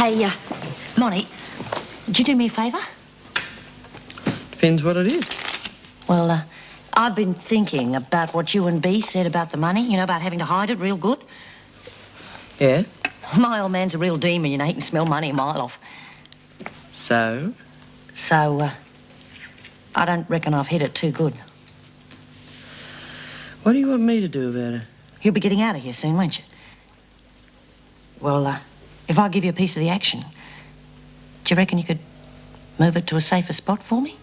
Hey, Monty, would you do me a favour? Depends what it is. Well, I've been thinking about what you and B said about the money, you know, about having to hide it real good. Yeah? My old man's a real demon, you know, he can smell money a mile off. So? So, I don't reckon I've hit it too good. What do you want me to do about it? You'll be getting out of here soon, won't you? Well, if I give you a piece of the action, do you reckon you could move it to a safer spot for me?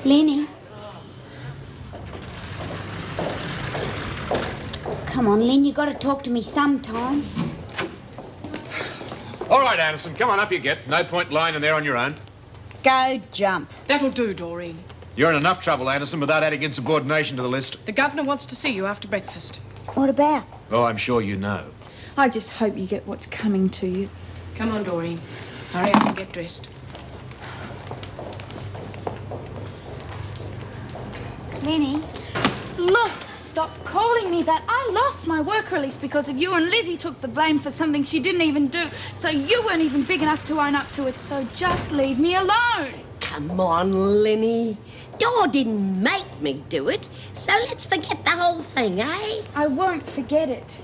Lenny. Come on, Lynn, you got to talk to me sometime. All right, Anderson, come on, up you get. No point lying in there on your own. Go jump. That'll do, Doreen. You're in enough trouble, Anderson, without adding insubordination to the list. The governor wants to see you after breakfast. What about? Oh, I'm sure you know. I just hope you get what's coming to you. Come on, Doreen. Hurry up and get dressed. Lenny. Look, stop calling me that. I lost my work release because of you, and Lizzie took the blame for something she didn't even do. So you weren't even big enough to own up to it, so just leave me alone. Come on, Lenny. Dor didn't make me do it, so let's forget the whole thing, eh? I won't forget it.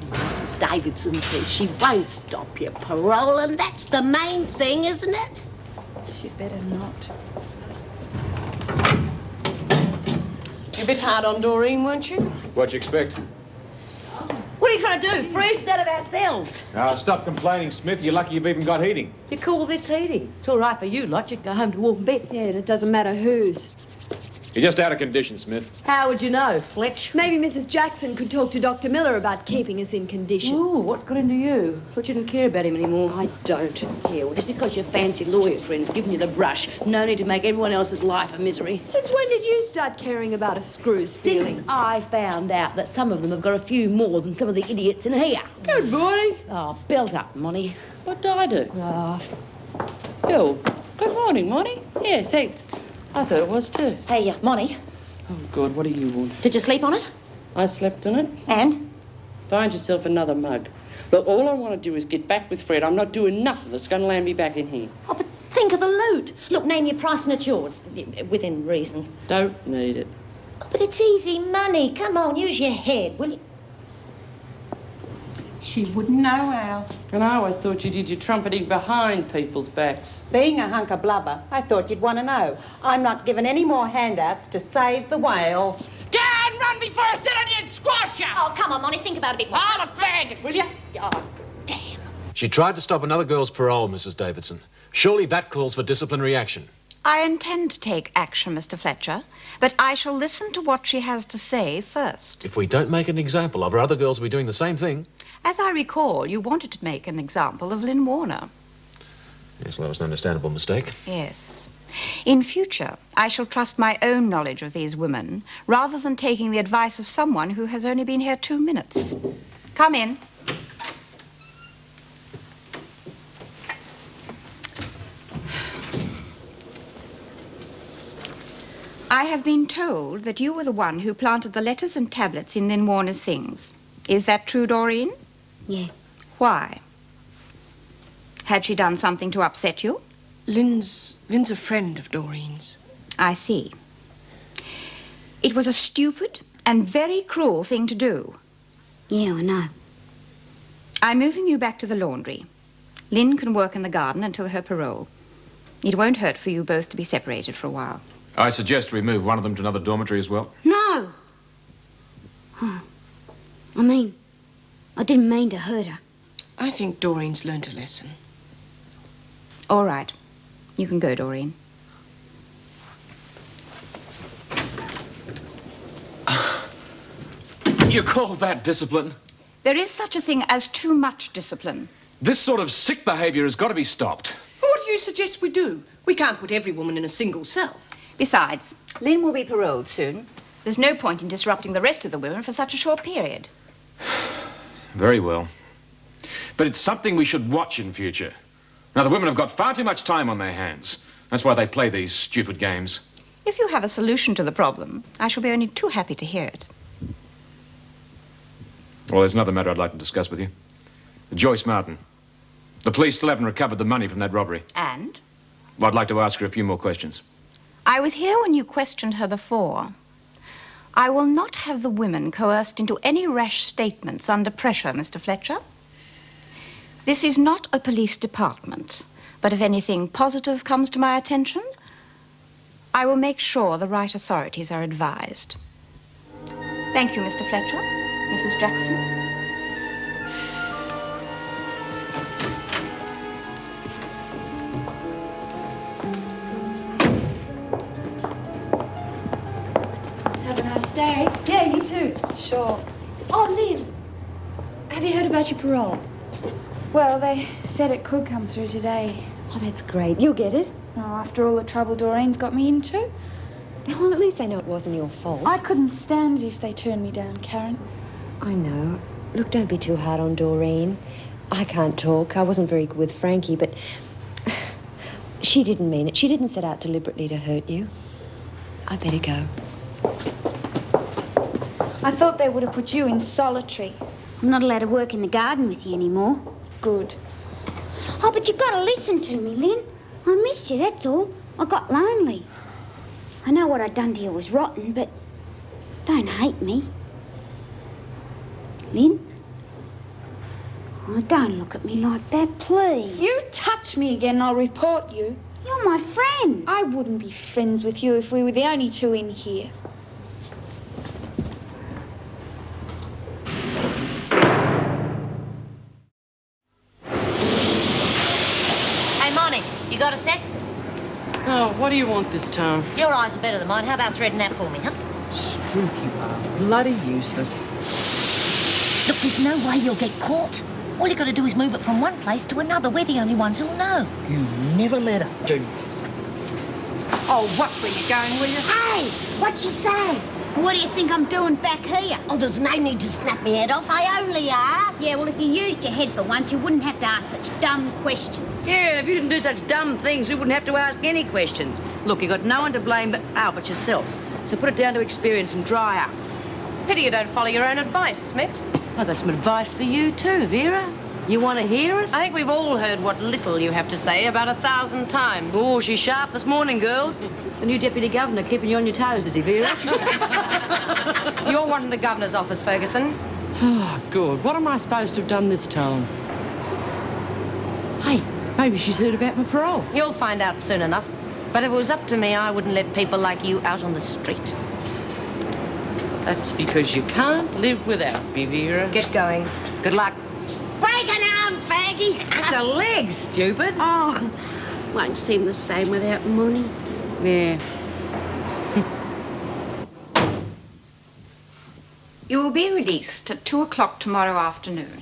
Mrs. Davidson says she won't stop your parole, and that's the main thing, isn't it? She'd better not. You're a bit hard on Doreen, weren't you? What'd you expect? What are you trying to do? Free us out of our cells? Now, stop complaining, Smith. You're lucky you've even got heating. You call this heating? It's all right for you lot. You can go home to warm beds. Yeah, and it doesn't matter whose. You're just out of condition, Smith. How would you know, Fletch? Maybe Mrs. Jackson could talk to Dr. Miller about keeping us in condition. Ooh, what's got into you? Thought you didn't care about him anymore. I don't. Yeah, well, just because your fancy lawyer friend's giving you the brush, no need to make everyone else's life a misery. Since when did you start caring about a screw's feelings? Since I found out that some of them have got a few more than some of the idiots in here. Good morning. Oh, belt up, Monty. What did I do? Yo, good morning, Monty. Yeah, thanks. I thought it was too. Hey, Monty, Oh, God, what do you want? did you sleep on it? I slept on it. And? Find yourself another mug. Look, all I want to do is get back with Fred. I'm not doing nothing that's going to land me back in here. Oh, but think of the loot. Look, name your price and it's yours. Within reason. Don't need it. But it's easy money. Come on, use your head, will you? She wouldn't know how. And I always thought you did your trumpeting behind people's backs. Being a hunk of blubber, I thought you'd want to know. I'm not giving any more handouts to save the whale. Get out and run before I sit on you and squash you! Oh, come on, Monty, think about it a bit more. I'll bag it, will you? Oh, damn. She tried to stop another girl's parole, Mrs. Davidson. Surely that calls for disciplinary action. I intend to take action, Mr. Fletcher, but I shall listen to what she has to say first. If we don't make an example of her, other girls will be doing the same thing. As I recall, you wanted to make an example of Lynn Warner. Yes, well, that was an understandable mistake. Yes. In future, I shall trust my own knowledge of these women rather than taking the advice of someone who has only been here 2 minutes. Come in. I have been told that you were the one who planted the letters and tablets in Lynn Warner's things. Is that true, Doreen? Yeah. Why? Had she done something to upset you? Lynn's a friend of Doreen's. I see. It was a stupid and very cruel thing to do. Yeah, I know. I'm moving you back to the laundry. Lynn can work in the garden until her parole. It won't hurt for you both to be separated for a while. I suggest we move one of them to another dormitory as well. No. Oh. I didn't mean to hurt her. I think Doreen's learnt a lesson. All right. You can go, Doreen. You call that discipline? There is such a thing as too much discipline. This sort of sick behaviour has got to be stopped. What do you suggest we do? We can't put every woman in a single cell. Besides, Lynn will be paroled soon. There's no point in disrupting the rest of the women for such a short period. Very well. But it's something we should watch in future. Now, the women have got far too much time on their hands. That's why they play these stupid games. If you have a solution to the problem, I shall be only too happy to hear it. Well, there's another matter I'd like to discuss with you. Joyce Martin. The police still haven't recovered the money from that robbery. And? Well, I'd like to ask her a few more questions. I was here when you questioned her before. I will not have the women coerced into any rash statements under pressure, Mr. Fletcher. This is not a police department, but if anything positive comes to my attention, I will make sure the right authorities are advised. Thank you, Mr. Fletcher. Mrs. Jackson. Have a nice day. Yeah, you too. Sure. Oh, Lynn, have you heard about your parole? Well, they said it could come through today. Oh, that's great. You'll get it. Oh, after all the trouble Doreen's got me into. Well, at least they know it wasn't your fault. I couldn't stand it if they turned me down, Karen. I know. Look, don't be too hard on Doreen. I can't talk. I wasn't very good with Frankie, but she didn't mean it. She didn't set out deliberately to hurt you. I better go. I thought they would have put you in solitary. I'm not allowed to work in the garden with you anymore. Good. Oh, but you've got to listen to me, Lynn. I missed you, that's all. I got lonely. I know what I'd done to you was rotten, but don't hate me. Lynn? Oh, don't look at me like that, please. You touch me again, I'll report you. You're my friend. I wouldn't be friends with you if we were the only two in here. Hey, Monty, you got a sec? Oh, what do you want this time? Your eyes are better than mine. How about threading that for me, huh? Struth, you are bloody useless. Look, there's no way you'll get caught. All you got to do is move it from one place to another. We're the only ones who'll know. You never let up, do you? Oh, what were you going with you? Hey, what'd you say? What do you think I'm doing back here? Oh, there's no need to snap me head off. I only asked. Yeah, well, if you used your head for once, you wouldn't have to ask such dumb questions. Yeah, if you didn't do such dumb things, we wouldn't have to ask any questions. Look, you got no one to blame but yourself. So put it down to experience and dry up. Pity you don't follow your own advice, Smith. I got some advice for you too, Vera. You want to hear it? I think we've all heard what little you have to say about 1,000 times. Oh, she's sharp this morning, girls. The new deputy governor keeping you on your toes, is he, Vera? You're wanting the governor's office, Ferguson. Oh, good. What am I supposed to have done this time? Hey, maybe she's heard about my parole. You'll find out soon enough. But if it was up to me, I wouldn't let people like you out on the street. That's because you can't live without me, Vera. Get going. Good luck. Break an arm, faggy. It's a leg, stupid. Oh, won't seem the same without money. Yeah. You will be released at 2 o'clock tomorrow afternoon.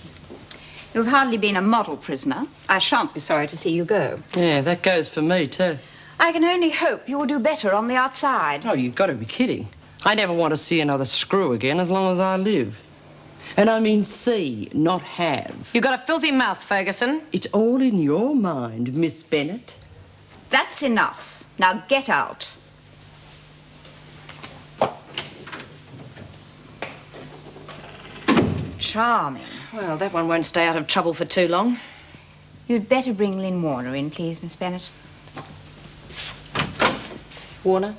You've hardly been a model prisoner. I shan't be sorry to see you go. Yeah, that goes for me, too. I can only hope you will do better on the outside. Oh, you've got to be kidding. I never want to see another screw again as long as I live. And I mean see, not have. You got a filthy mouth, Ferguson. It's all in your mind, Miss Bennett. That's enough. Now get out. Charming. Well, that one won't stay out of trouble for too long. You'd better bring Lynn Warner in, please, Miss Bennett. Warner?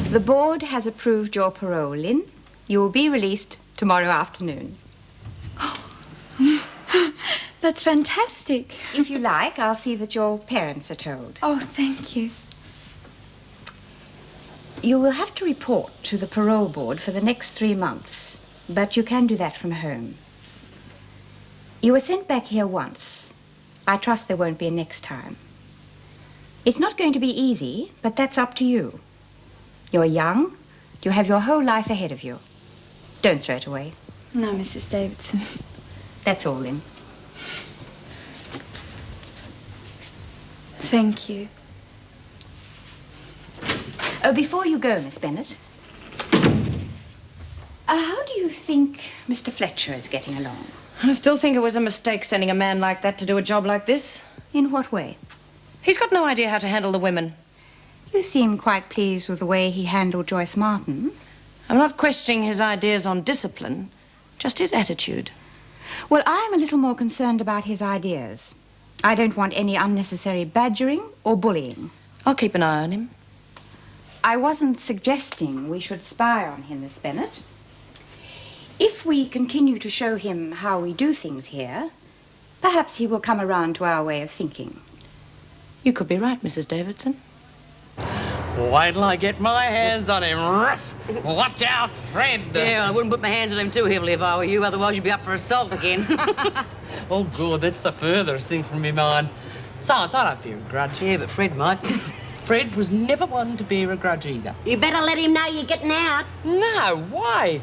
The board has approved your parole, Lynn. You will be released tomorrow afternoon. That's fantastic. If you like, I'll see that your parents are told. Oh, thank you. You will have to report to the parole board for the next 3 months, but you can do that from home. You were sent back here once. I trust there won't be a next time. It's not going to be easy, but that's up to you. You're young. You have your whole life ahead of you. Don't throw it away. No, Mrs. Davidson. That's all, then. Thank you. Oh, before you go, Miss Bennet, how do you think Mr. Fletcher is getting along? I still think it was a mistake sending a man like that to do a job like this. In what way? He's got no idea how to handle the women. You seem quite pleased with the way he handled Joyce Martin. I'm not questioning his ideas on discipline, just his attitude. Well, I'm a little more concerned about his ideas. I don't want any unnecessary badgering or bullying. I'll keep an eye on him. I wasn't suggesting we should spy on him, Miss Bennet. If we continue to show him how we do things here, perhaps he will come around to our way of thinking. You could be right, Mrs. Davidson. Wait till I get my hands on him. Ruff! Watch out, Fred. Yeah, I wouldn't put my hands on him too heavily if I were you, otherwise you'd be up for assault again. Oh, good, that's the furthest thing from me mind. Besides, I don't bear a grudge. Yeah, but Fred might. Fred was never one to bear a grudge either. You better let him know you're getting out. No, why?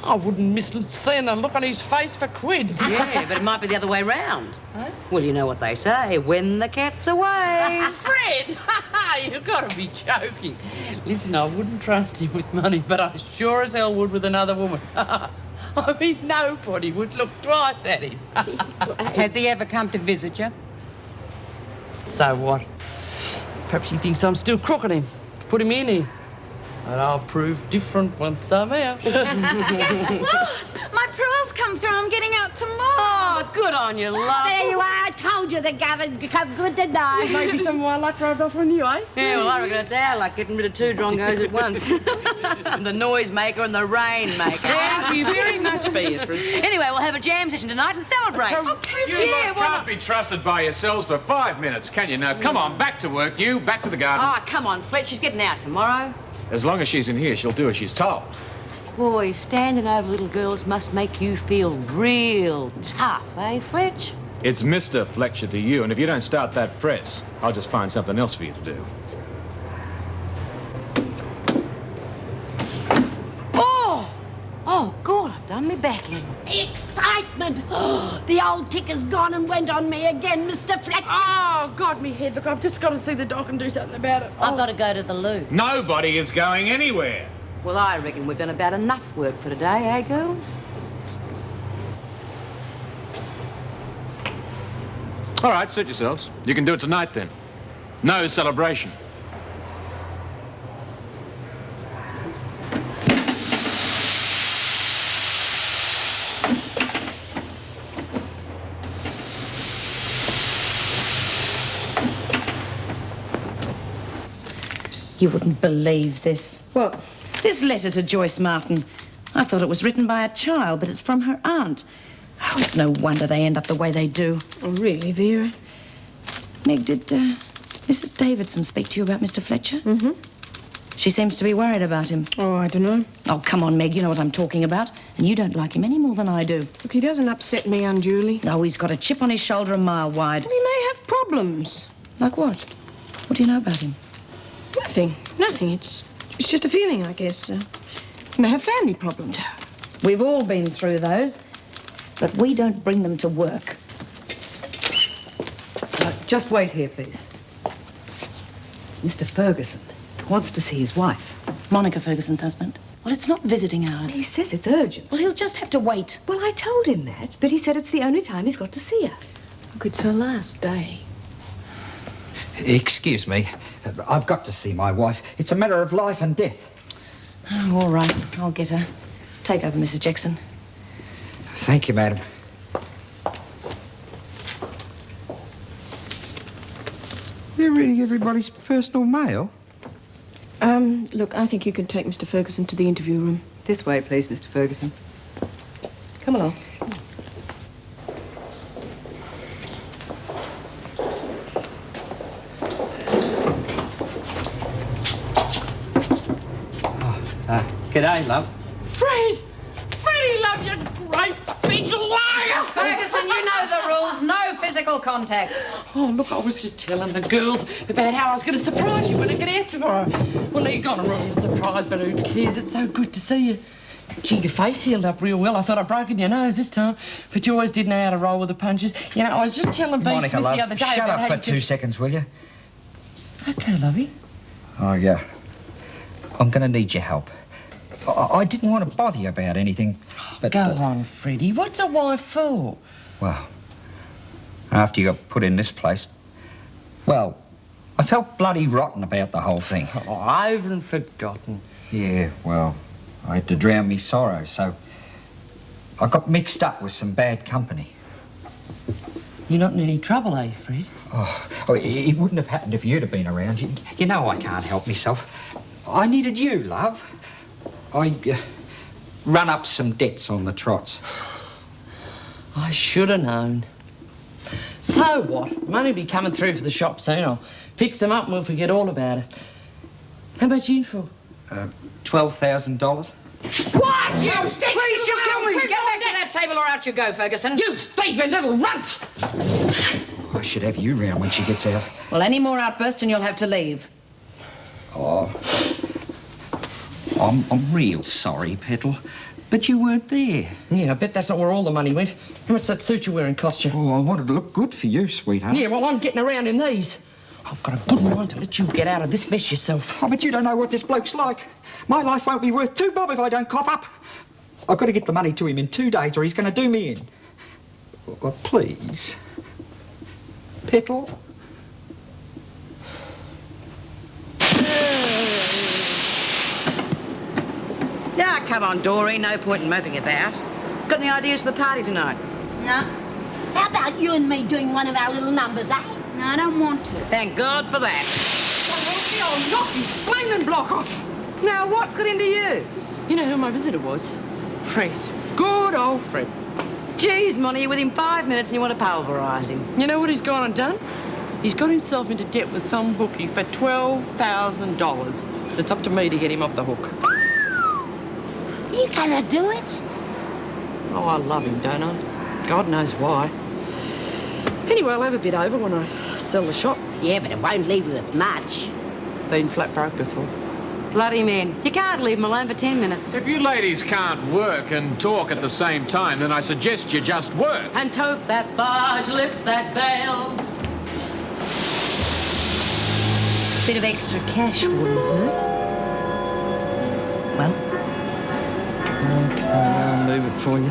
I wouldn't miss seeing the look on his face for quids. Yeah, but it might be the other way round. Huh? Well, you know what they say, when the cat's away. Fred! You've got to be joking. Listen, I wouldn't trust him with money, but I sure as hell would with another woman. I mean, nobody would look twice at him. Has he ever come to visit you? So what? Perhaps he thinks I'm still crooking him. Put him in here. And I'll prove different once I'm out. Guess what? My pearls come through. I'm getting out tomorrow. Oh, good on you, love. There you are. I told you the Gavin come good tonight. Maybe some more luck rubbed off on you, eh? Yeah, well, I reckon it's our luck getting rid of two drongos at once. And the noisemaker and the rainmaker. Thank you very much, Beatrice. Anyway, we'll have a jam session tonight and celebrate. You lot can't be trusted by yourselves for 5 minutes, can you? Now, come on, back to work, you. Back to the garden. Oh, come on, Fletch. She's getting out tomorrow. As long as she's in here, she'll do as she's told. Boy, standing over little girls must make you feel real tough, eh, Fletch? It's Mr. Fletcher to you, and if you don't start that press, I'll just find something else for you to do. Oh, God, I've done me back in. Excitement! The old ticker's gone and went on me again, Mr. Fletcher. Oh, God, me head. Look, I've just got to see the doc and do something about it. I've got to go to the loo. Nobody is going anywhere. Well, I reckon we've done about enough work for today, eh, girls? All right, suit yourselves. You can do it tonight, then. No celebration. You wouldn't believe this. What? This letter to Joyce Martin. I thought it was written by a child, but it's from her aunt. Oh, it's no wonder they end up the way they do. Oh, really, Vera? Meg, did Mrs. Davidson speak to you about Mr. Fletcher? Mm-hmm. She seems to be worried about him. Oh, I don't know. Oh, come on, Meg, you know what I'm talking about. And you don't like him any more than I do. Look, he doesn't upset me unduly. No, he's got a chip on his shoulder a mile wide. He may have problems. Like what? What do you know about him? Nothing. It's just a feeling, I guess. He may have family problems. We've all been through those, but we don't bring them to work. Just wait here, please. It's Mr. Ferguson. Wants to see his wife. Monica Ferguson's husband. Well, it's not visiting hours. He says it's urgent. Well, he'll just have to wait. Well, I told him that, but he said it's the only time he's got to see her. Look, it's her last day. Excuse me. I've got to see my wife. It's a matter of life and death. Oh, all right. I'll get her. Take over, Mrs. Jackson. Thank you, madam. They're reading everybody's personal mail? Look, I think you can take Mr. Ferguson to the interview room. This way, please, Mr. Ferguson. Come along. G'day, love. Freddie, love, you great big liar! Ferguson, you know the rules. No physical contact. Oh, look, I was just telling the girls about how I was going to surprise you when I get out tomorrow. Well, you're gone a ruined surprise, but who cares? It's so good to see you. Gee, your face healed up real well. I thought I'd broken your nose this time, but you always did know how to roll with the punches. You know, I was just telling B. Monica, Smith love, the other day shut about up how for 2 seconds, will you? OK, lovey. Oh, yeah. I'm going to need your help. I didn't want to bother you about anything, but... Go on, Freddie. What's a wife for? Well, after you got put in this place, well, I felt bloody rotten about the whole thing. Oh, over and forgotten. Yeah, well, I had to drown me sorrow, so I got mixed up with some bad company. You're not in any trouble, are you, Fred? Oh, it wouldn't have happened if you'd have been around. You know I can't help myself. I needed you, love. I run up some debts on the trots. I should have known. So what? Money will be coming through for the shop soon. I'll fix them up and we'll forget all about it. How much you in for? $12,000. What? You stick! Please, you'll kill me! Get back to that table or out you go, Ferguson. You thieving little runt! I should have you round when she gets out. Well, any more outbursts and you'll have to leave. Oh, I'm real sorry, Petal, but you weren't there. Yeah, I bet that's not where all the money went. How much that suit you're wearing cost you? Oh, I wanted to look good for you, sweetheart. Yeah, well, I'm getting around in these. I've got a good mind to let you get out of this mess yourself. Oh, but you don't know what this bloke's like. My life won't be worth 2 bob if I don't cough up. I've got to get the money to him in 2 days or he's going to do me in. Well, please. Petal? Now, come on, Doreen. No point in moping about. Got any ideas for the party tonight? No. How about you and me doing one of our little numbers, eh? No, I don't want to. Thank God for that. I'll knock his flaming block off. Now, what's got into you? You know who my visitor was? Fred. Good old Fred. Geez, Monty, you're with him 5 minutes and you want to pulverise him. You know what he's gone and done? He's got himself into debt with some bookie for $12,000. It's up to me to get him off the hook. You gonna do it? Oh, I love him, don't I? God knows why. Anyway, I'll have a bit over when I sell the shop. Yeah, but it won't leave you with much. Been flat broke before. Bloody men. You can't leave him alone for 10 minutes. If you ladies can't work and talk at the same time, then I suggest you just work. And tote that barge, lift that veil. Bit of extra cash wouldn't hurt. Well, Okay, I'll move it for you.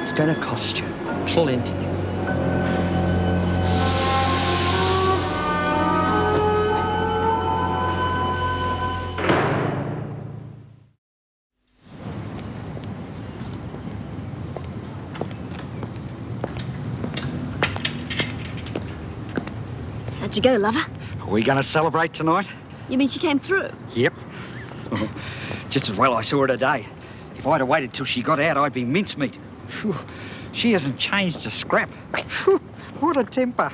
It's going to cost you plenty. How'd you go, lover? Are we going to celebrate tonight? You mean she came through? Yep. Just as well I saw her today. If I'd have waited till she got out, I'd be mincemeat. Phew. She hasn't changed a scrap. Phew. What a temper.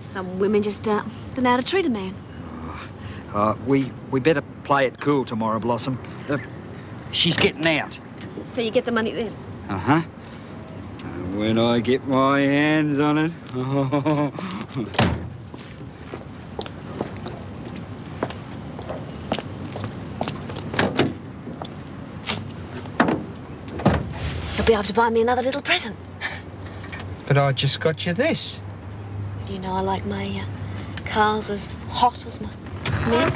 Some women just don't know how to treat a man. We better play it cool tomorrow, Blossom. She's getting out. So you get the money then? Uh-huh. When I get my hands on it. You'll be able to buy me another little present. But I just got you this. You know I like my cars as hot as my men.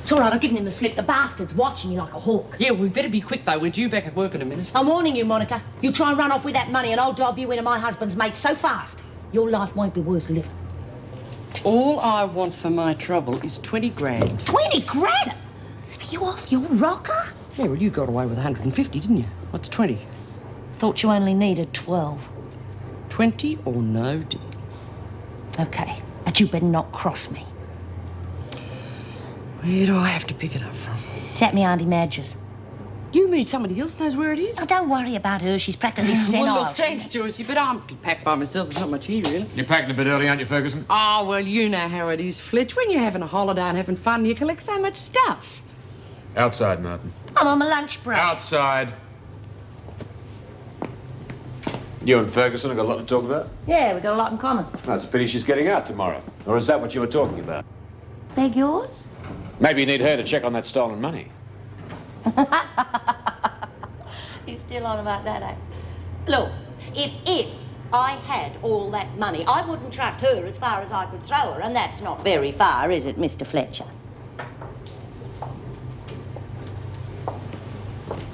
it's all right, I've given him the slip. The bastard's watching you like a hawk. Yeah, we better be quick, though. We're due back at work in a minute. I'm warning you, Monica. You try and run off with that money and I'll dob you into my husband's mate so fast, your life won't be worth living. All I want for my trouble is 20 grand. 20 grand? Are you off your rocker? Yeah, well, you got away with 150, didn't you? What's 20? Thought you only needed 12. 20 or no deal. Okay, but you better not cross me. Where do I have to pick it up from? It's at me Auntie Madge's. You mean somebody else knows where it is? Oh, don't worry about her. She's practically senile. Well, look, thanks, Joycey, but I'm packed by myself. There's not much here, really. You're packing a bit early, aren't you, Ferguson? Oh, well, you know how it is, Fletch. When you're having a holiday and having fun, you collect so much stuff. Outside, Martin. I'm on my lunch break. Outside. You and Ferguson have got a lot to talk about? Yeah, we've got a lot in common. That's a pity she's getting out tomorrow. Or is that what you were talking about? Beg yours? Maybe you need her to check on that stolen money. You're still on about that, eh? Look, if I had all that money, I wouldn't trust her as far as I could throw her, and that's not very far, is it, Mr. Fletcher?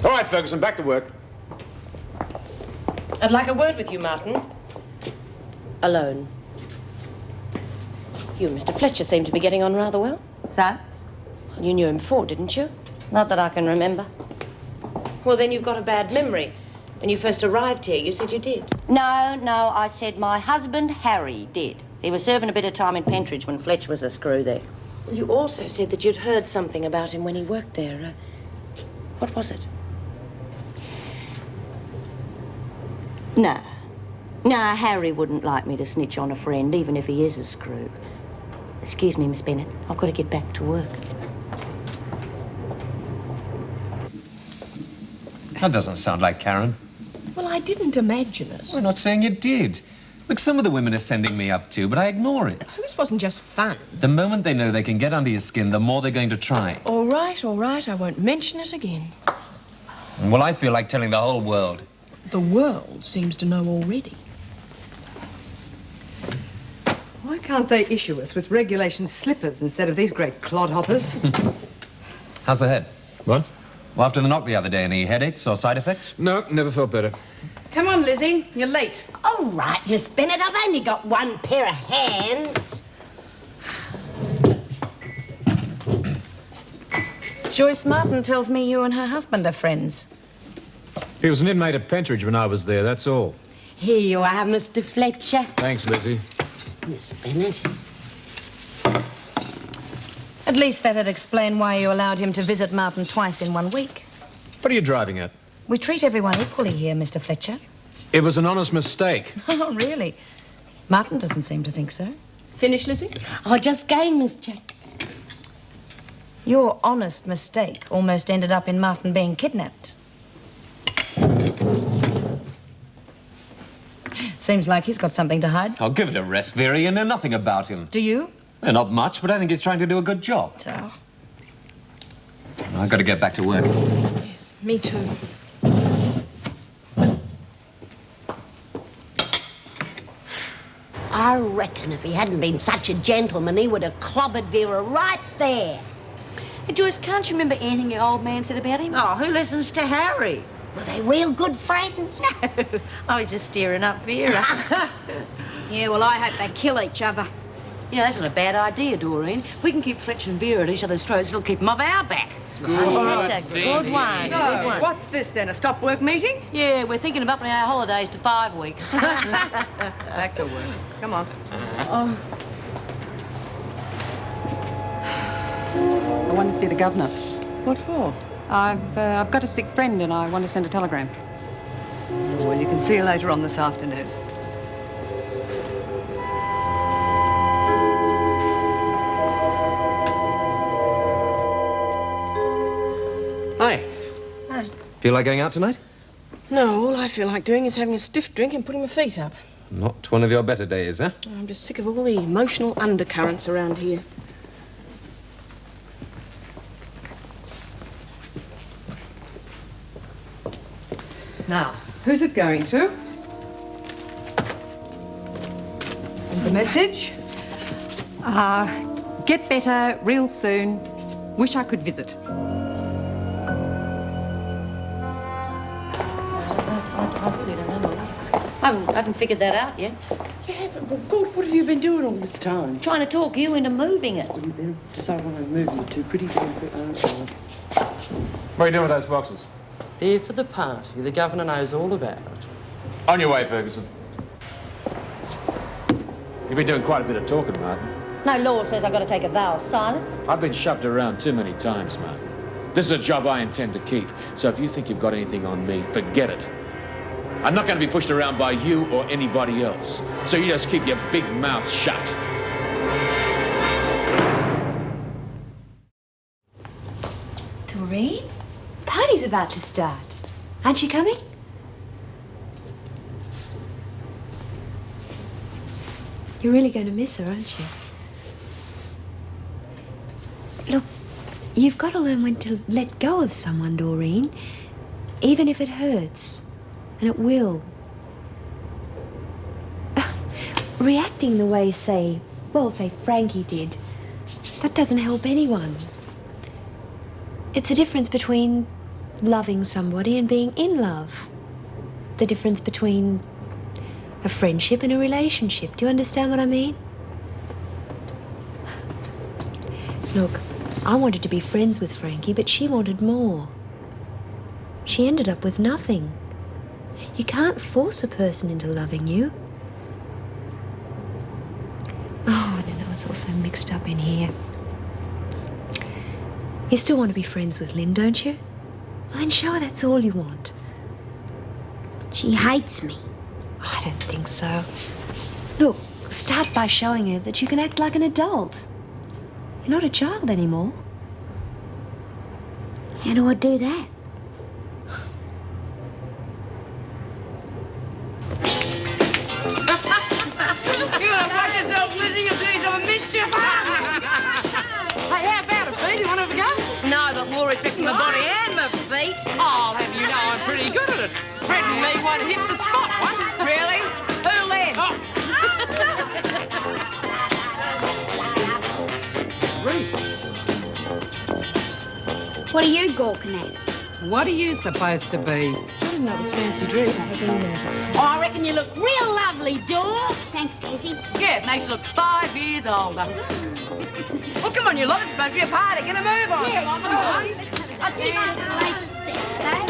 All right, Ferguson, back to work. I'd like a word with you, Martin. Alone. You and Mr. Fletcher seem to be getting on rather well. So? You knew him before, didn't you? Not that I can remember. Well, then you've got a bad memory. When you first arrived here, you said you did. No, I said my husband, Harry, did. He was serving a bit of time in Pentridge when Fletch was a screw there. Well, you also said that you'd heard something about him when he worked there. What was it? No, Harry wouldn't like me to snitch on a friend, even if he is a screw. Excuse me, Miss Bennett. I've got to get back to work. That doesn't sound like Karen. Well, I didn't imagine it. I'm not saying you did. Look, some of the women are sending me up too, but I ignore it. This wasn't just fun. The moment they know they can get under your skin, the more they're going to try. All right, I won't mention it again. Well, I feel like telling the whole world. The world seems to know already. Why can't they issue us with regulation slippers instead of these great clodhoppers? How's the head? What? Well, after the knock the other day, any headaches or side effects? No, never felt better. Come on, Lizzie. You're late. All right, Miss Bennett, I've only got one pair of hands. Joyce Martin tells me you and her husband are friends. He was an inmate at Pentridge when I was there, that's all. Here you are, Mr. Fletcher. Thanks, Lizzie. Miss Bennett. At least that'd explain why you allowed him to visit Martin twice in 1 week. What are you driving at? We treat everyone equally here, Mr. Fletcher. It was an honest mistake. Oh, really? Martin doesn't seem to think so. Finish, Lizzie? Oh, just going, Miss Jack. Your honest mistake almost ended up in Martin being kidnapped. Seems like he's got something to hide. I'll give it a rest, Vera. You know nothing about him. Do you? Not much, but I think he's trying to do a good job. So? I've got to get back to work. Yes, me too. I reckon if he hadn't been such a gentleman, he would have clobbered Vera right there. Hey, Joyce, can't you remember anything your old man said about him? Oh, who listens to Harry? Were they real good friends? No, I was just steering up Vera. Yeah, well, I hope they kill each other. You know, that's not a bad idea, Doreen. If we can keep Fletcher and Vera at each other's throats, it'll keep them off our back. That's a good one. So, what's this then, a stop work meeting? Yeah, we're thinking of upping our holidays to 5 weeks. Back to work. Come on. I want to see the governor. What for? I've got a sick friend and I want to send a telegram. Well, you can see her later on this afternoon. Hi. Hi. Feel like going out tonight? No, all I feel like doing is having a stiff drink and putting my feet up. Not one of your better days, huh? I'm just sick of all the emotional undercurrents around here. Now, who's it going to? And the message? Get better real soon. Wish I could visit. I haven't figured that out yet. You haven't? Well, good. What have you been doing all this time? Trying to talk you into moving it. Decide what I'm moving to. Pretty good. What are you doing with those boxes? They're for the party. The governor knows all about it. On your way, Ferguson. You've been doing quite a bit of talking, Martin. No law says I've got to take a vow of silence. I've been shoved around too many times, Martin. This is a job I intend to keep. So if you think you've got anything on me, forget it. I'm not going to be pushed around by you or anybody else. So you just keep your big mouth shut. Doreen? Party's about to start. Aren't you coming? You're really going to miss her, aren't you? Look, you've got to learn when to let go of someone, Doreen. Even if it hurts. And it will. Reacting the way, say Frankie did, that doesn't help anyone. It's the difference between loving somebody and being in love. The difference between a friendship and a relationship. Do you understand what I mean? Look, I wanted to be friends with Frankie, but she wanted more. She ended up with nothing. You can't force a person into loving you. Oh, I don't know, it's all so mixed up in here. You still want to be friends with Lynn, don't you? Well, then show her that's all you want. She hates me. I don't think so. Look, start by showing her that you can act like an adult. You're not a child anymore. How do I do that? You wanna watch yourself, Lizzie? You'll do yourself a mischief. Hey, how about it, Pete? You want to have a go? No, I've got more respect for my body and my feet. I'll have you know I'm pretty good at it. Fred and me won hit the spot once. Really? Who led? What are you gawking at? What are you supposed to be? I didn't know it was fancy dress. Take any notice. Oh, I reckon you look real lovely, Dor. Thanks, Lizzie. Yeah, it makes you look 5 years older. Well, come on, you lot. It's supposed to be a party. Get a move on. Yeah, come on. I'll teach us the latest steps, eh?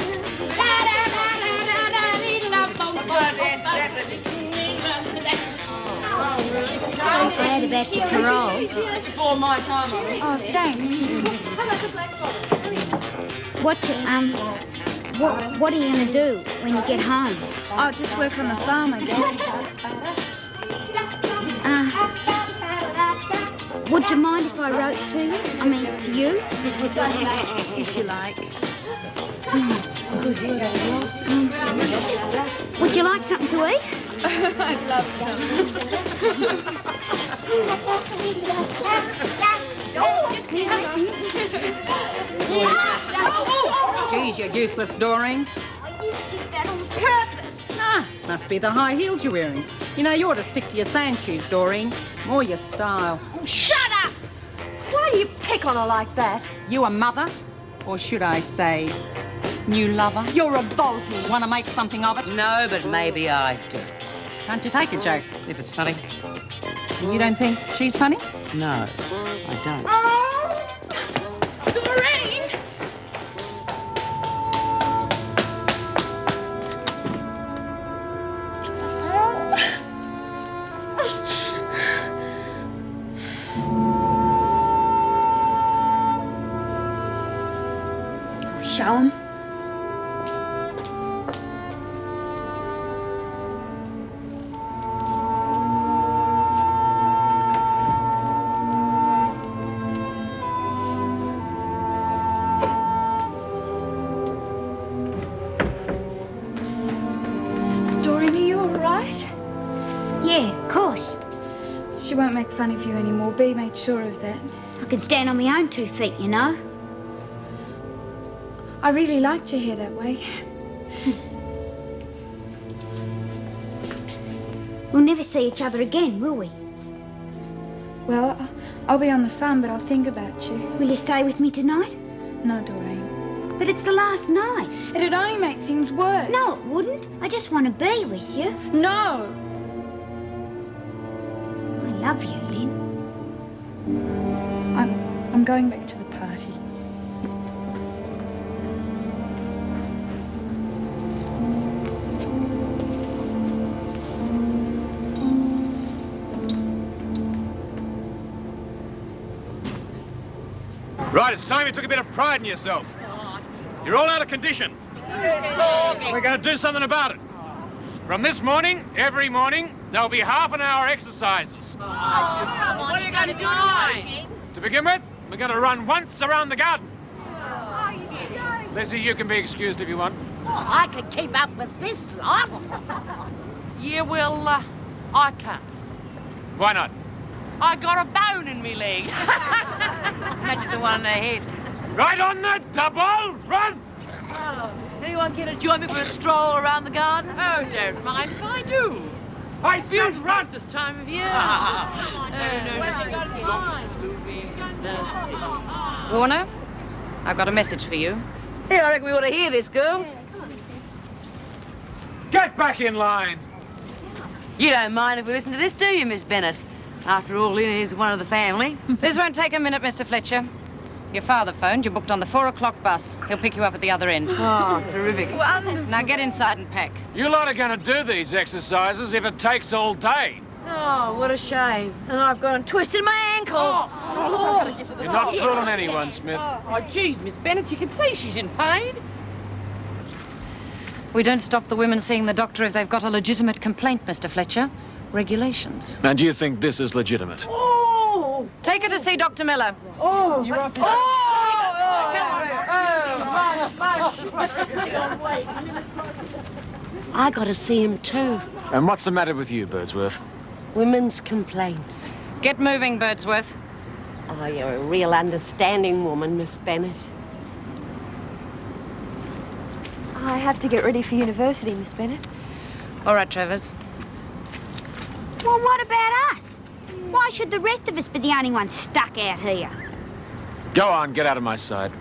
I'm glad about your parole. Before my time, I think. Oh, thanks. What are you going to do when you get home? I'll just work on the farm, I guess. Would you mind if I wrote to you? I mean, to you? If you like. Would you like something to eat? I'd love Geez, you useless, Doreen. You did that on purpose. Ah, must be the high heels you're wearing. You know, you ought to stick to your sand shoes, Doreen. More your style. Oh, shut up! Why do you pick on her like that? You a mother? Or should I say, new lover? You're revolting. Want to make something of it? No, but maybe I do. Can't you take a joke if it's funny? You don't think she's funny? No, I don't. Doreen! Show 'em. Doreen, are you all right? Yeah, of course. She won't make fun of you anymore. Bea made sure of that. I can stand on my own 2 feet, you know. I really liked your hair that way. We'll never see each other again, will we? Well, I'll be on the farm, but I'll think about you. Will you stay with me tonight? No, Doreen. But it's the last night. It'd only make things worse. No, it wouldn't. I just want to be with you. No! I love you, Lynn. I'm going back to the party. Right, it's time you took a bit of pride in yourself. You're all out of condition. We're going to do something about it. From this morning, every morning, there'll be half an hour exercises. What are you going to do tonight? To begin with, we're going to run once around the garden. Lizzie, you can be excused if you want. Oh, I can keep up with this lot. Yeah, well, I can't. Why not? I got a bone in me leg. That's the one on the head. Right on the double, run! Oh, anyone care to join me for a stroll around the garden? Oh, don't mind if I do. I said run This time of year. Warner, I've got a message for you. Yeah, I reckon we ought to hear this, girls. Get back in line. You don't mind if we listen to this, do you, Miss Bennett? After all, Lynn is one of the family. This won't take a minute, Mr. Fletcher. Your father phoned. You're booked on the 4 o'clock bus. He'll pick you up at the other end. Oh, terrific. Now get inside and pack. You lot are going to do these exercises if it takes all day. Oh, what a shame. And I've gone and twisted my ankle. You're not fooling anyone, Smith. Oh, geez, Miss Bennett, you can see she's in pain. We don't stop the women seeing the doctor if they've got a legitimate complaint, Mr. Fletcher. Regulations. And do you think this is legitimate? Oh! Take her to see Dr. Miller. Oh! You're up. I got to see him too. And what's the matter with you, Birdsworth? Women's complaints. Get moving, Birdsworth. Oh, you're a real understanding woman, Miss Bennett. I have to get ready for university, Miss Bennett. All right, Travers. Well, what about us? Why should the rest of us be the only ones stuck out here? Go on, get out of my sight.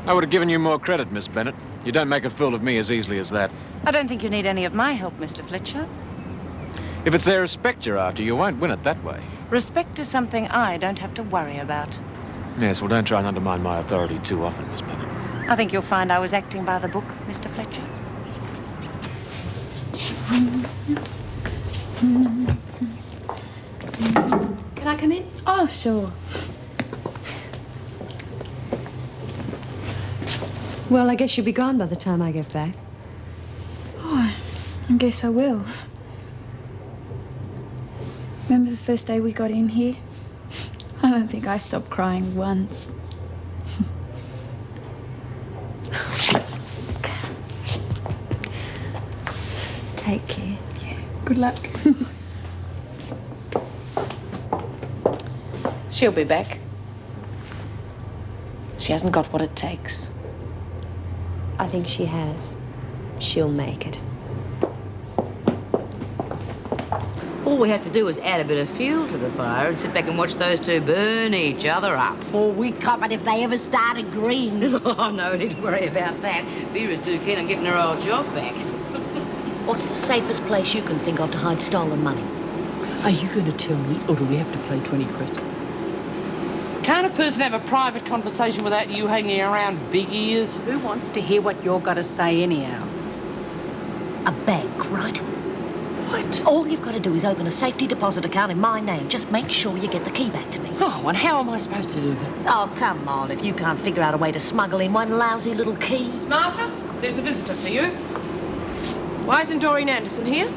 I would have given you more credit, Miss Bennett. You don't make a fool of me as easily as that. I don't think you need any of my help, Mr. Fletcher. If it's their respect you're after, you won't win it that way. Respect is something I don't have to worry about. Yes, well, don't try and undermine my authority too often, Miss Bennett. I think you'll find I was acting by the book, Mr. Fletcher. Can I come in? Oh, sure. Well, I guess you'll be gone by the time I get back. Oh, I guess I will. Remember the first day we got in here? I don't think I stopped crying once. Take care. Yeah, good luck. She'll be back. She hasn't got what it takes. I think she has. She'll make it. All we have to do is add a bit of fuel to the fire and sit back and watch those two burn each other up. Or we cop it if they ever start agreeing. Oh, no need to worry about that. Vera's too keen on getting her old job back. What's the safest place you can think of to hide stolen money? Are you going to tell me, or do we have to play 20 questions? Can't a person have a private conversation without you hanging around big ears? Who wants to hear what you're got to say anyhow? A bank, right? What? All you've got to do is open a safety deposit account in my name. Just make sure you get the key back to me. Oh, and how am I supposed to do that? Oh, come on, if you can't figure out a way to smuggle in one lousy little key. Martha, there's a visitor for you. Why isn't Doreen Anderson here?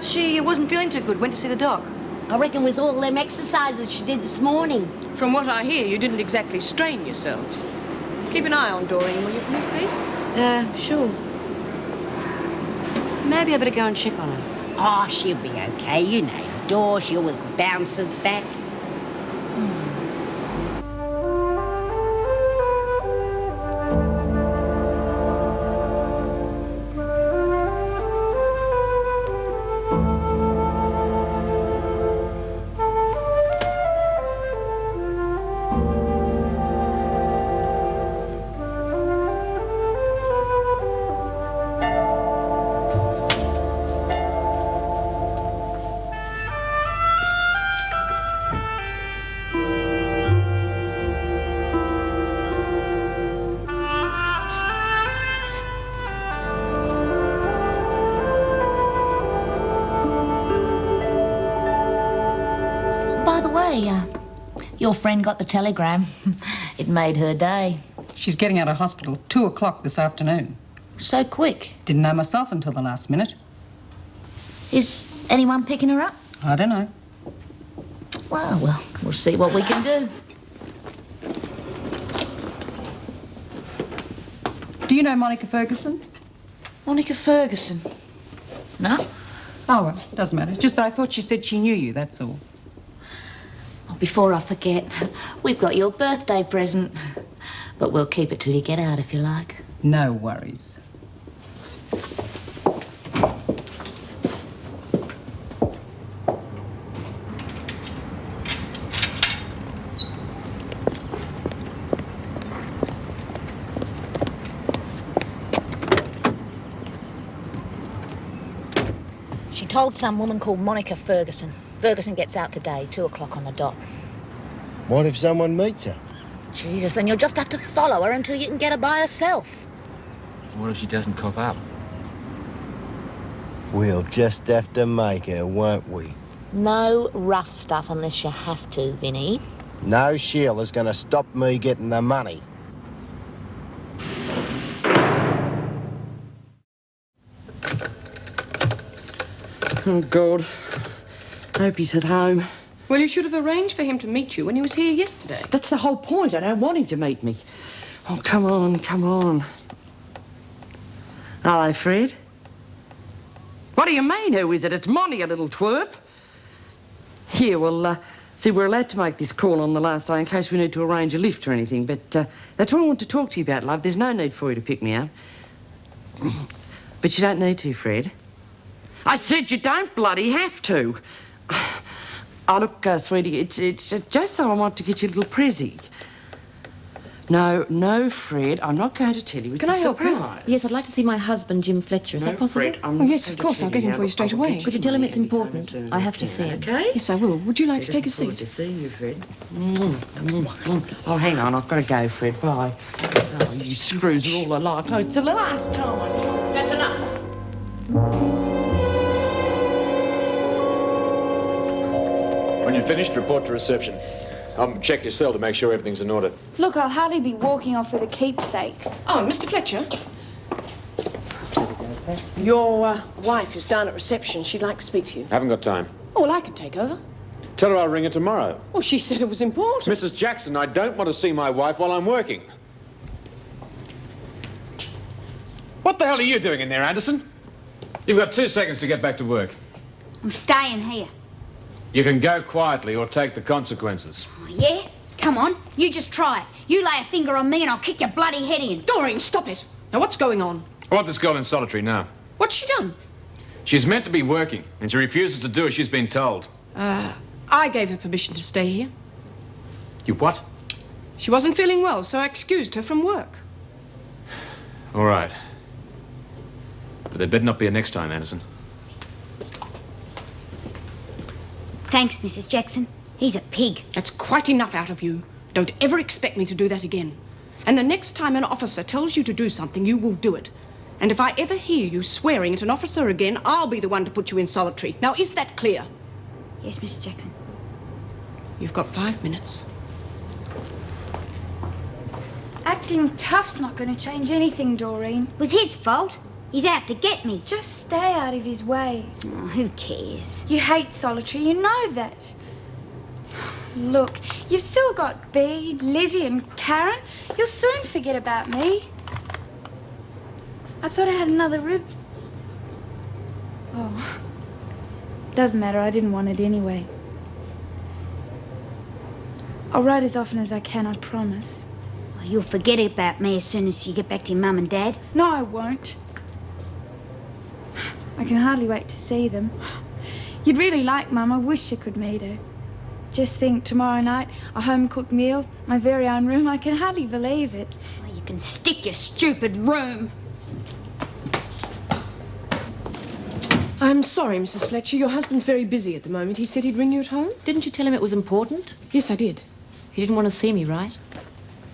She wasn't feeling too good. Went to see the doc. I reckon it was all them exercises she did this morning. From what I hear, you didn't exactly strain yourselves. Keep an eye on Doreen, will you please, Pete? Sure. Maybe I better go and check on her. Oh, she'll be okay. You know, Dor, she always bounces back. By the way, Your friend got the telegram. It made her day. She's getting out of hospital 2 o'clock this afternoon. So quick. Didn't know myself until the last minute. Is anyone picking her up? I don't know. Well, we'll see what we can do. Do you know Monica Ferguson? Monica Ferguson? No? Oh, well, doesn't matter. Just that I thought she said she knew you, that's all. Oh, before I forget, we've got your birthday present. But we'll keep it till you get out if you like. No worries. She told some woman called Monica Ferguson. Ferguson gets out today, 2 o'clock on the dot. What if someone meets her? Jesus, then you'll just have to follow her until you can get her by herself. What if she doesn't cough up? We'll just have to make her, won't we? No rough stuff unless you have to, Vinny. No Sheila's gonna stop me getting the money. Oh, God. Hope he's at home. Well, you should have arranged for him to meet you when he was here yesterday. That's the whole point. I don't want him to meet me. Oh, come on, come on. Hello, Fred. What do you mean, who is it? It's Monty, a little twerp. Yeah, well, see, we're allowed to make this call on the last day in case we need to arrange a lift or anything, but that's what I want to talk to you about, love. There's no need for you to pick me up. But you don't need to, Fred. I said you don't bloody have to. Oh, look, sweetie, it's just so I want to get you a little prezzy. No, Fred, I'm not going to tell you. It's Can I help you? surprise. Yes, I'd like to see my husband, Jim Fletcher. Is that possible? Fred, I'm Oh, not yes, going of to course. tell I'll get him now, for you but straight I will away. get Could you tell him it's important? I have to see him. Okay? Yes, I will. Would you like to take a Forward seat? to seeing you, Fred. Oh, hang on, I've got to go, Fred. Bye. Oh, you screws are all alike. Oh, it's the last time. That's enough. When you're finished, report to reception. I'll check your cell to make sure everything's in order. Look, I'll hardly be walking off with a keepsake. Oh, Mr. Fletcher. Your wife is down at reception. She'd like to speak to you. Haven't got time. Oh, well, I can take over. Tell her I'll ring her tomorrow. Well, she said it was important. Mrs. Jackson, I don't want to see my wife while I'm working. What the hell are you doing in there, Anderson? You've got 2 seconds to get back to work. I'm staying here. You can go quietly or take the consequences. Oh, yeah? Come on, you just try it. You lay a finger on me and I'll kick your bloody head in. Doreen, stop it. Now, what's going on? I want this girl in solitary now. What's she done? She's meant to be working, and she refuses to do as she's been told. I gave her permission to stay here. You what? She wasn't feeling well, so I excused her from work. All right. But there better not be a next time, Anderson. Thanks, Mrs. Jackson. He's a pig. That's quite enough out of you. Don't ever expect me to do that again. And the next time an officer tells you to do something, you will do it. And if I ever hear you swearing at an officer again, I'll be the one to put you in solitary. Now, is that clear? Yes, Mrs. Jackson. You've got 5 minutes. Acting tough's not going to change anything, Doreen. It was his fault. He's out to get me. Just stay out of his way. Oh, who cares? You hate solitary, you know that. Look, you've still got Bea, Lizzie and Karen. You'll soon forget about me. I thought I had another rib. Oh. Doesn't matter, I didn't want it anyway. I'll write as often as I can, I promise. Well, you'll forget about me as soon as you get back to your mum and dad. No, I won't. I can hardly wait to see them. You'd really like Mum. I wish you could meet her. Just think, tomorrow night, a home-cooked meal, my very own room. I can hardly believe it. Well, you can stick your stupid room. I'm sorry, Mrs. Fletcher. Your husband's very busy at the moment. He said he'd ring you at home. Didn't you tell him it was important? Yes, I did. He didn't want to see me, right?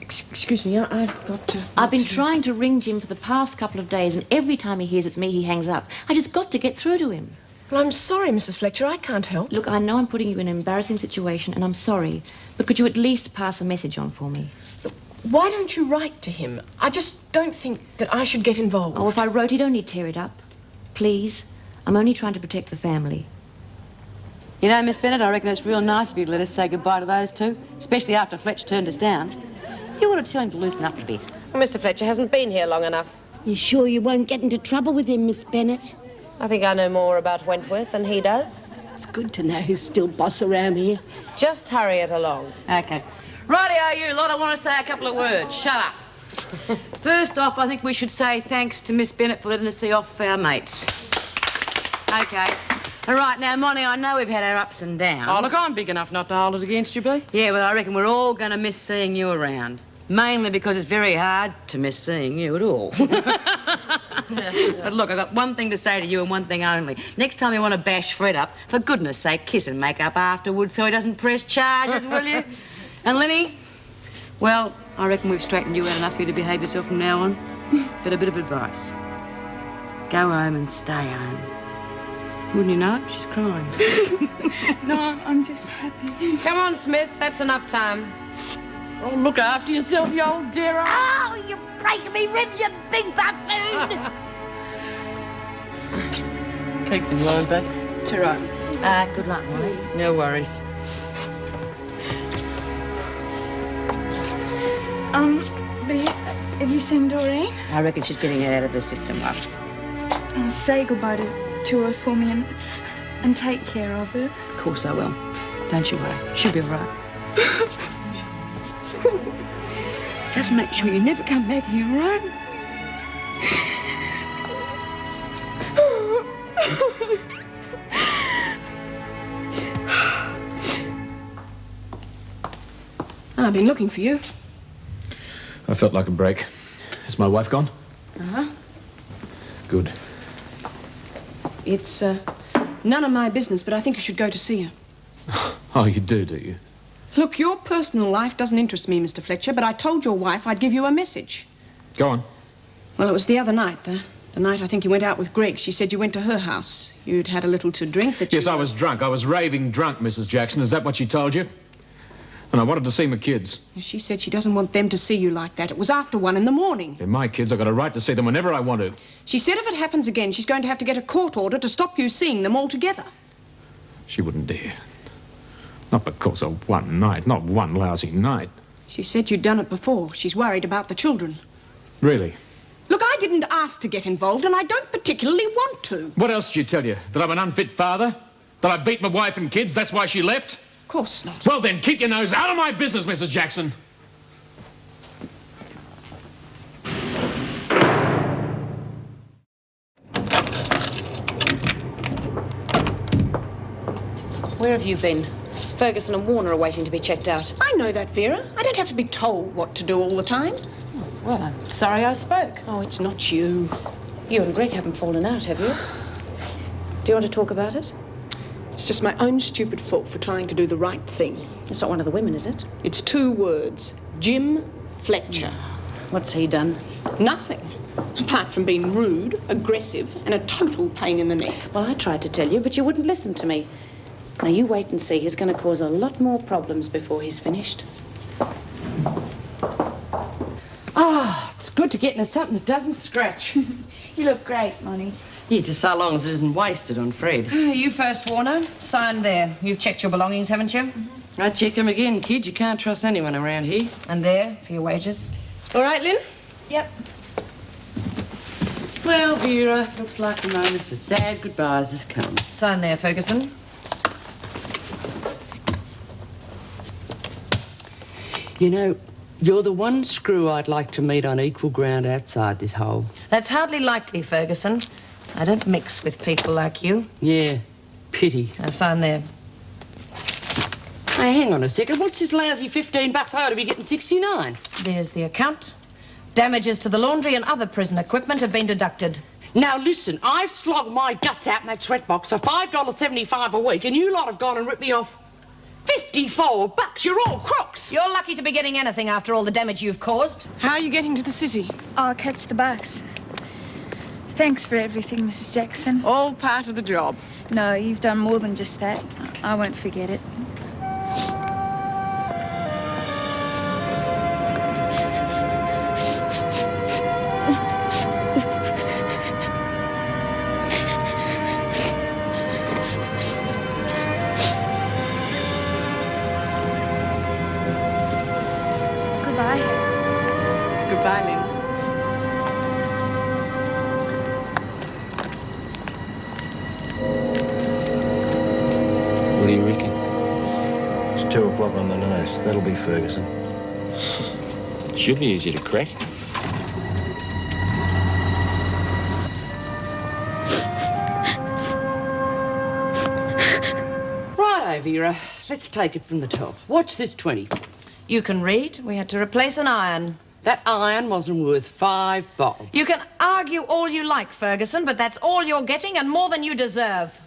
Excuse me, I've got to... I've been trying to ring Jim for the past couple of days, and every time he hears it's me, he hangs up. I just got to get through to him. Well, I'm sorry, Mrs. Fletcher. I can't help. Look, I know I'm putting you in an embarrassing situation, and I'm sorry. But could you at least pass a message on for me? Why don't you write to him? I just don't think that I should get involved. Oh, if I wrote, he'd only tear it up. Please. I'm only trying to protect the family. You know, Miss Bennett, I reckon it's real nice of you to let us say goodbye to those two, especially after Fletch turned us down. You ought to tell him to loosen up a bit. Well, Mr. Fletcher hasn't been here long enough. You sure you won't get into trouble with him, Miss Bennett? I think I know more about Wentworth than he does. It's good to know who's still boss around here. Just hurry it along. OK. Righty-o, you lot, I want to say a couple of words. Shut up. First off, I think we should say thanks to Miss Bennett for letting us see off our mates. OK. All right, now, Monty, I know we've had our ups and downs. Oh, look, I'm big enough not to hold it against you, Bea. Yeah, well, I reckon we're all going to miss seeing you around. Mainly because it's very hard to miss seeing you at all. But look, I've got one thing to say to you and one thing only. Next time you want to bash Fred up, for goodness sake, kiss and make up afterwards so he doesn't press charges, will you? And Lenny, well, I reckon we've straightened you out enough for you to behave yourself from now on. But a bit of advice. Go home and stay home. Wouldn't you know it? She's crying. No, I'm just happy. Come on, Smith. That's enough time. Oh, look after yourself, you old dear. Oh, you're breaking me ribs, you big buffoon! Keep in line, Bea. It's all right. Good luck, Molly. No worries. Bea, have you seen Doreen? I reckon she's getting it out of her system, love. Oh, say goodbye to her for me and take care of her. Of course I will. Don't you worry. She'll be all right. Just make sure you never come back here, all right? I've been looking for you. I felt like a break. Is my wife gone? Uh-huh. Good. It's, none of my business, but I think you should go to see her. Oh, you do you? Look, your personal life doesn't interest me, Mr. Fletcher, but I told your wife I'd give you a message. Go on. Well, it was the other night, the night I think you went out with Greg. She said you went to her house. You'd had a little to drink that Yes, I was drunk. I was raving drunk, Mrs. Jackson. Is that what she told you? And I wanted to see my kids. She said she doesn't want them to see you like that. It was after 1 in the morning. They're my kids. I've got a right to see them whenever I want to. She said if it happens again, she's going to have to get a court order to stop you seeing them all together. She wouldn't dare. Not because of one night, not one lousy night. She said you'd done it before. She's worried about the children. Really? Look, I didn't ask to get involved, and I don't particularly want to. What else did she tell you? That I'm an unfit father? That I beat my wife and kids? That's why she left? Of course not. Well, then, keep your nose out of my business, Mrs. Jackson. Where have you been? Ferguson and Warner are waiting to be checked out. I know that, Vera. I don't have to be told what to do all the time. Oh, well, I'm sorry I spoke. Oh, it's not you. You and Greg haven't fallen out, have you? Do you want to talk about it? It's just my own stupid fault for trying to do the right thing. It's not one of the women, is it? It's 2 words. Jim Fletcher. What's he done? Nothing. Apart from being rude, aggressive, and a total pain in the neck. Well, I tried to tell you, but you wouldn't listen to me. Now, you wait and see. He's going to cause a lot more problems before he's finished. Oh, it's good to get into something that doesn't scratch. You look great, Monty. Yeah, just so long as it isn't wasted on Fred. You first, Warner. Sign there. You've checked your belongings, haven't you? I check them again, kid. You can't trust anyone around here. And there, for your wages. All right, Lynn? Yep. Well, Vera, looks like the moment for sad goodbyes has come. Sign there, Ferguson. You know, you're the one screw I'd like to meet on equal ground outside this hole. That's hardly likely, Ferguson. I don't mix with people like you. Yeah, pity. Now, sign there. Hey, hang on a second. What's this lousy $15? I ought to be getting 69. There's the account. Damages to the laundry and other prison equipment have been deducted. Now, listen, I've slogged my guts out in that sweatbox for $5.75 a week, and you lot have gone and ripped me off $54. You're all crooks. You're lucky to be getting anything after all the damage you've caused. How are you getting to the city? I'll catch the bus. Thanks for everything, Mrs. Jackson. All part of the job. No, you've done more than just that. I won't forget it. Goodbye. Goodbye, Lynn. What do you reckon? It's 2 o'clock on the nose. That'll be Ferguson. Should be easy to crack. Righto, Vera. Let's take it from the top. What's this 20? You can read. We had to replace an iron. That iron wasn't worth 5 bob. You can argue all you like, Ferguson, but that's all you're getting and more than you deserve.